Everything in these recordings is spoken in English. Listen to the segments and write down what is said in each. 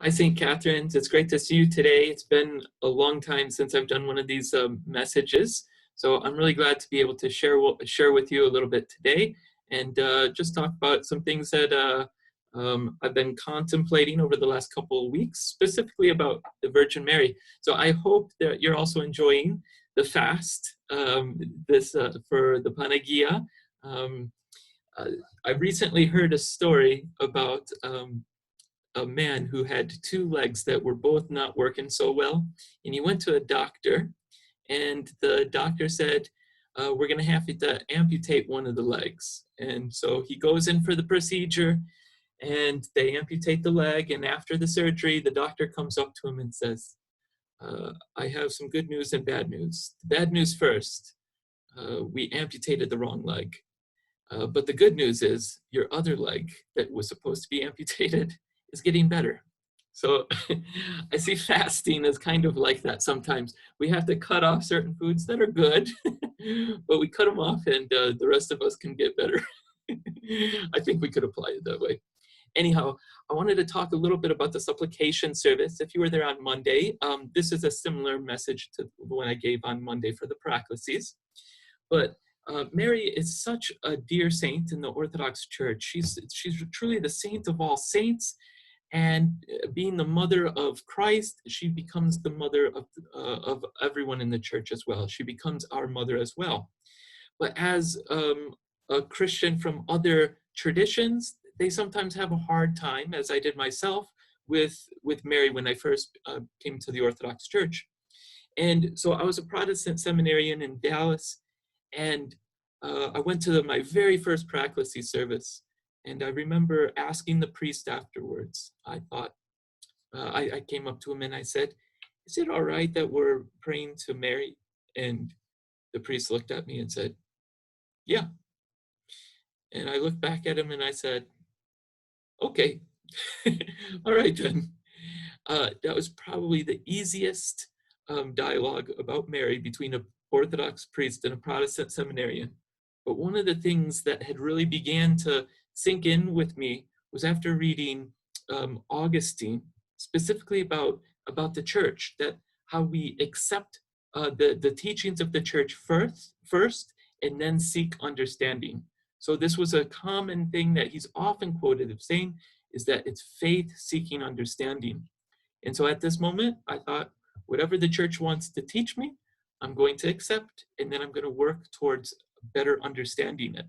Hi, St. Catherine's. It's great to see you today. It's been a long time since I've done one of these messages, so I'm really glad to be able to share with you a little bit today and just talk about some things that I've been contemplating over the last couple of weeks, specifically about the Virgin Mary. So I hope that you're also enjoying the fast this for the Panagia. Um, I recently heard a story about a man who had two legs that were both not working so well. And he went to a doctor, and the doctor said, we're going to have to amputate one of the legs. And so he goes in for the procedure, and they amputate the leg. And after the surgery, the doctor comes up to him and says, I have some good news and bad news. The bad news first, we amputated the wrong leg. But the good news is your other leg that was supposed to be amputated is getting better. So I see fasting as kind of like that sometimes. We have to cut off certain foods that are good, but we cut them off and the rest of us can get better. I think we could apply it that way. Anyhow, I wanted to talk a little bit about the supplication service. If you were there on Monday, this is a similar message to the one I gave on Monday for the Paracleses. But Mary is such a dear saint in the Orthodox Church. She's truly the saint of all saints, and being the mother of Christ, she becomes the mother of everyone in the church as well. She becomes our mother as well. But as a Christian from other traditions, they sometimes have a hard time, as I did myself, with Mary when I first came to the Orthodox Church. And so I was a Protestant seminarian in Dallas, and I went to my very first Paracleses service, and I remember asking the priest afterwards. I thought, I came up to him and I said, is it all right that we're praying to Mary? And the priest looked at me and said, yeah. And I looked back at him and I said, okay, all right then. That was probably the easiest dialogue about Mary between an Orthodox priest and a Protestant seminarian. But one of the things that had really began to sink in with me was after reading Augustine, specifically about the church, that how we accept the teachings of the church first and then seek understanding. So this was a common thing that he's often quoted of saying, is that it's faith seeking understanding. And so at this moment, I thought, whatever the church wants to teach me, I'm going to accept, and then I'm going to work towards better understanding it.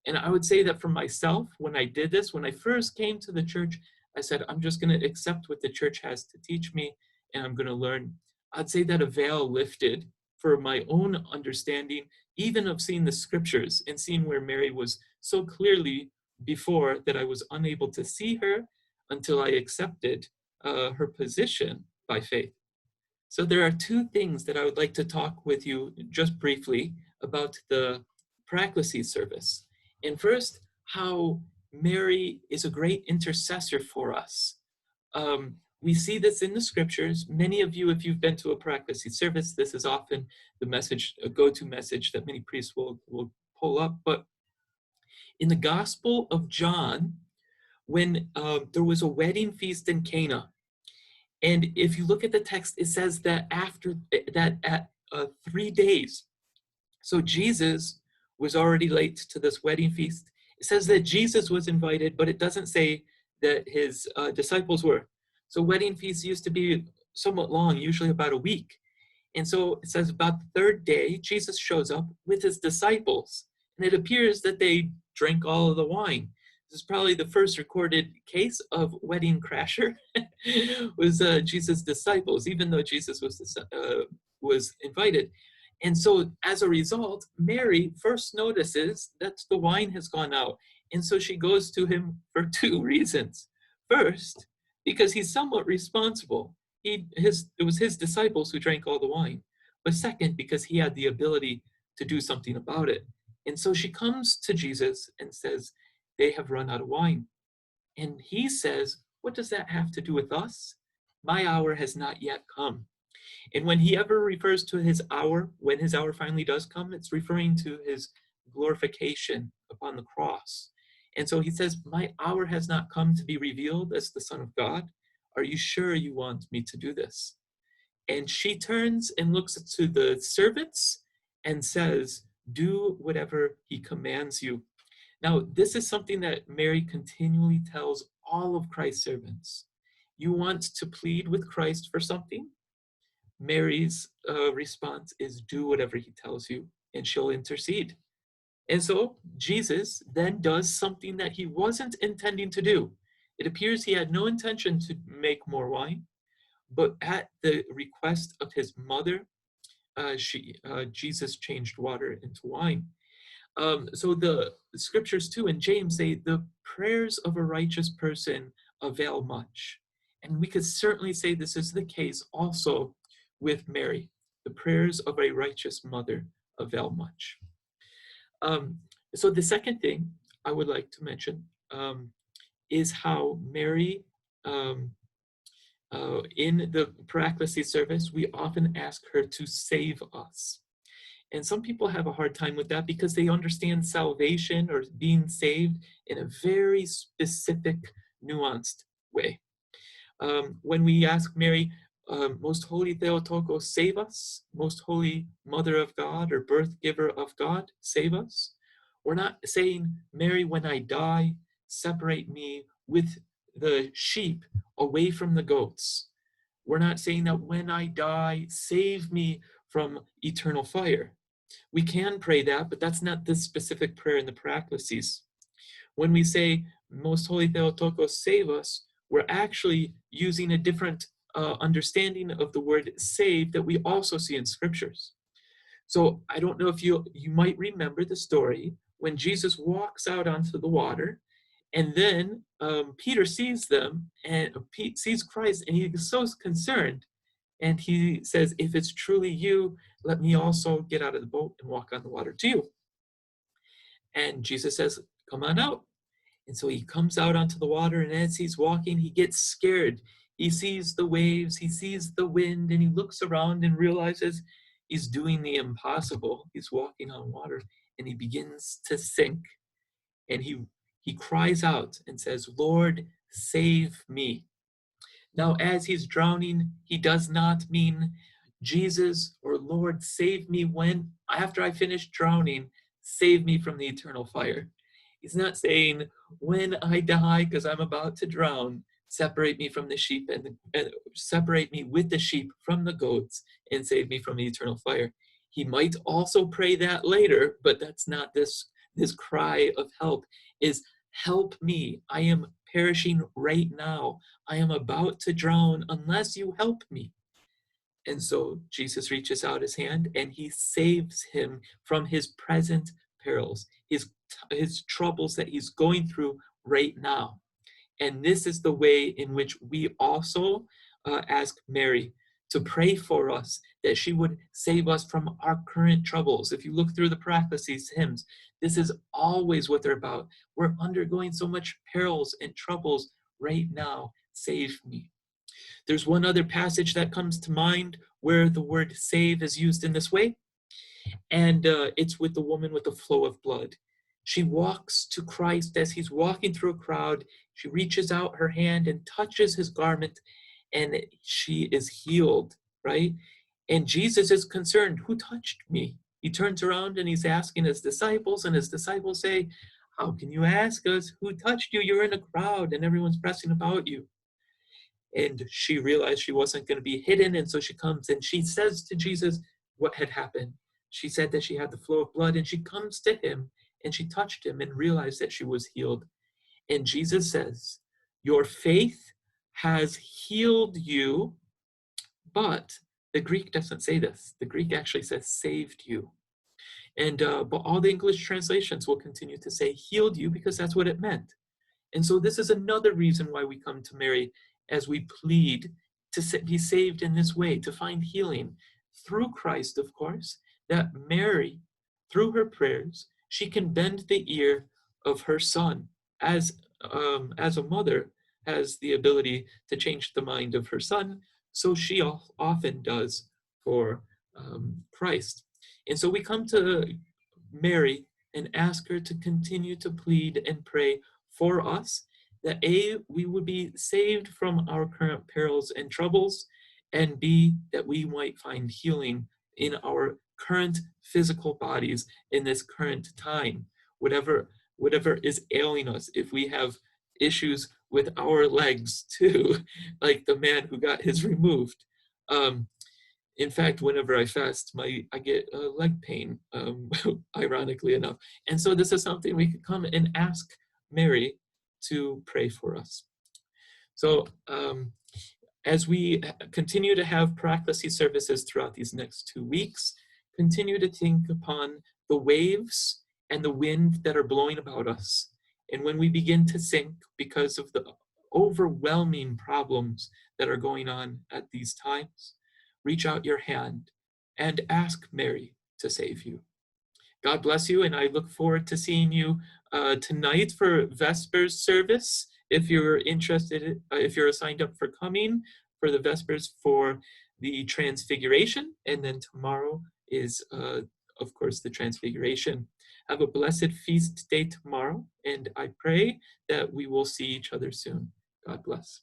And I would say that for myself, when I did this, when I first came to the church, I said, I'm just going to accept what the church has to teach me, and I'm going to learn. I'd say that a veil lifted for my own understanding, even of seeing the scriptures and seeing where Mary was so clearly before that I was unable to see her until I accepted her position by faith. So there are two things that I would like to talk with you just briefly about the Paracleses service. And first, how Mary is a great intercessor for us. We see this in the scriptures. Many of you, if you've been to a Paracleses service, this is often the message, a go-to message that many priests will pull up. But in the Gospel of John, when there was a wedding feast in Cana, and if you look at the text, it says that after that, at 3 days, so Jesus was already late to this wedding feast. It says that Jesus was invited, but it doesn't say that his disciples were. So wedding feasts used to be somewhat long, usually about a week. And so it says about the third day, Jesus shows up with his disciples, and it appears that they drank all of the wine. This is probably the first recorded case of wedding crasher was Jesus' disciples, even though Jesus was invited. And so as a result, Mary first notices that the wine has gone out. And so she goes to him for two reasons. First, because he's somewhat responsible. It was his disciples who drank all the wine. But second, because he had the ability to do something about it. And so she comes to Jesus and says, they have run out of wine. And he says, what does that have to do with us? My hour has not yet come. And when he ever refers to his hour, when his hour finally does come, it's referring to his glorification upon the cross. And so he says, my hour has not come to be revealed as the Son of God, Are you sure you want me to do this? And she turns and looks to the servants and says, do whatever he commands you. Now, this is something that Mary continually tells all of Christ's servants. You want to plead with Christ for something? Mary's response is, do whatever he tells you, and she'll intercede. And so Jesus then does something that he wasn't intending to do. It appears he had no intention to make more wine, but at the request of his mother, Jesus changed water into wine. So the scriptures too in James say the prayers of a righteous person avail much. And we could certainly say this is the case also with Mary. The prayers of a righteous mother avail much. So the second thing I would like to mention is how Mary, in the Paraclesi service, we often ask her to save us. And some people have a hard time with that because they understand salvation or being saved in a very specific, nuanced way. When we ask Mary, Most Holy Theotokos, save us, Most Holy Mother of God or Birth Giver of God, save us, we're not saying, Mary, when I die, separate me with the sheep away from the goats. We're not saying that when I die, save me from eternal fire. We can pray that, but that's not this specific prayer in the Paracleses. When we say, Most Holy Theotokos, save us, we're actually using a different understanding of the word save that we also see in scriptures. So I don't know if you might remember the story when Jesus walks out onto the water, and then Peter sees them, and Pete sees Christ, and he's so concerned. And he says, if it's truly you, let me also get out of the boat and walk on the water to you. And Jesus says, come on out. And so he comes out onto the water, and as he's walking, he gets scared. He sees the waves, he sees the wind, and he looks around and realizes he's doing the impossible. He's walking on water, and he begins to sink. And he cries out and says, Lord, save me. Now, as he's drowning, he does not mean, Jesus or Lord, save me when, after I finish drowning, save me from the eternal fire. He's not saying, when I die because I'm about to drown, separate me from the sheep and separate me with the sheep from the goats and save me from the eternal fire. He might also pray that later, but that's not this cry of help is, help me. I am perishing right now. I am about to drown unless you help me. And so Jesus reaches out his hand and he saves him from his present perils, his troubles that he's going through right now. And this is the way in which we also ask Mary to pray for us, that she would save us from our current troubles. If you look through the Paracleses hymns, this is always what they're about. We're undergoing so much perils and troubles right now. Save me. There's one other passage that comes to mind where the word save is used in this way, and it's with the woman with the flow of blood. She walks to Christ as he's walking through a crowd. She reaches out her hand and touches his garment, and she is healed, right? And Jesus is concerned, who touched me? He turns around and he's asking his disciples, and his disciples say, how can you ask us who touched you? You're in a crowd and everyone's pressing about you. And she realized she wasn't going to be hidden, and so she comes and she says to Jesus what had happened. She said that she had the flow of blood, and she comes to him and she touched him and realized that she was healed. And Jesus says, your faith has healed you, but the Greek doesn't say this. The Greek actually says saved you. And but all the English translations will continue to say healed you because that's what it meant. And so this is another reason why we come to Mary as we plead to be saved in this way, to find healing through Christ, of course, that Mary, through her prayers, she can bend the ear of her son as a mother has the ability to change the mind of her son, so she often does for Christ. And so we come to Mary and ask her to continue to plead and pray for us, that A, we would be saved from our current perils and troubles, and B, that we might find healing in our current physical bodies in this current time. Whatever is ailing us, if we have issues with our legs too, like the man who got his removed. Um, in fact, whenever I fast, I get leg pain, ironically enough. And so this is something we could come and ask Mary to pray for us. So as we continue to have Paraclesi services throughout these next 2 weeks, continue to think upon the waves and the wind that are blowing about us. And when we begin to sink because of the overwhelming problems that are going on at these times, reach out your hand and ask Mary to save you. God bless you, and I look forward to seeing you tonight for Vespers service. If you're interested, if you're signed up for coming for the Vespers for the Transfiguration, and then tomorrow is, of course, the Transfiguration. Have a blessed feast day tomorrow, and I pray that we will see each other soon. God bless.